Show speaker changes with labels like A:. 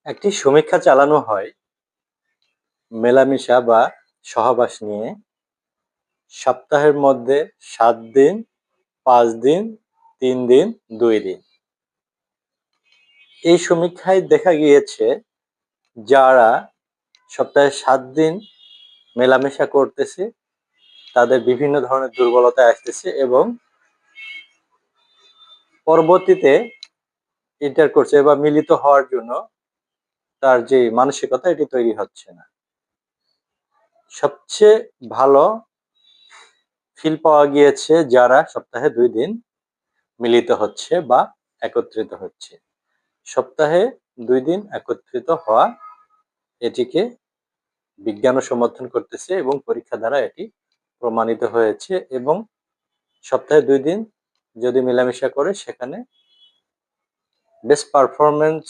A: একটি সমীক্ষা চালানো হয় মেলামেশা বা সহবাস নিয়ে। সপ্তাহের মধ্যে ৭ দিন, ৫ দিন, ৩ দিন, ২ দিন। এই সমীক্ষায় দেখা গিয়েছে যারা সপ্তাহে ৭ দিন মেলামেশা করতেছে তাদের বিভিন্ন ধরনের দুর্বলতা আসতেছে এবং পরবর্তীতে ইন্টারকোর্সে বা মিলিত হওয়ার জন্য তার যে মানসিকতা এটি তৈরি হচ্ছে না। সবচেয়ে ভালো ফিল পাওয়া গিয়েছে যারা সপ্তাহে ২ দিন মিলিত হচ্ছে বা একত্রিত হচ্ছে। সপ্তাহে ২ দিন একত্রিত হওয়া এটিকে বিজ্ঞানও সমর্থন করতেছে এবং পরীক্ষা দ্বারা এটি প্রমাণিত হয়েছে এবং সপ্তাহে ২ দিন যদি মেলামেশা করে সেখানে বেস্ট পারফরম্যান্স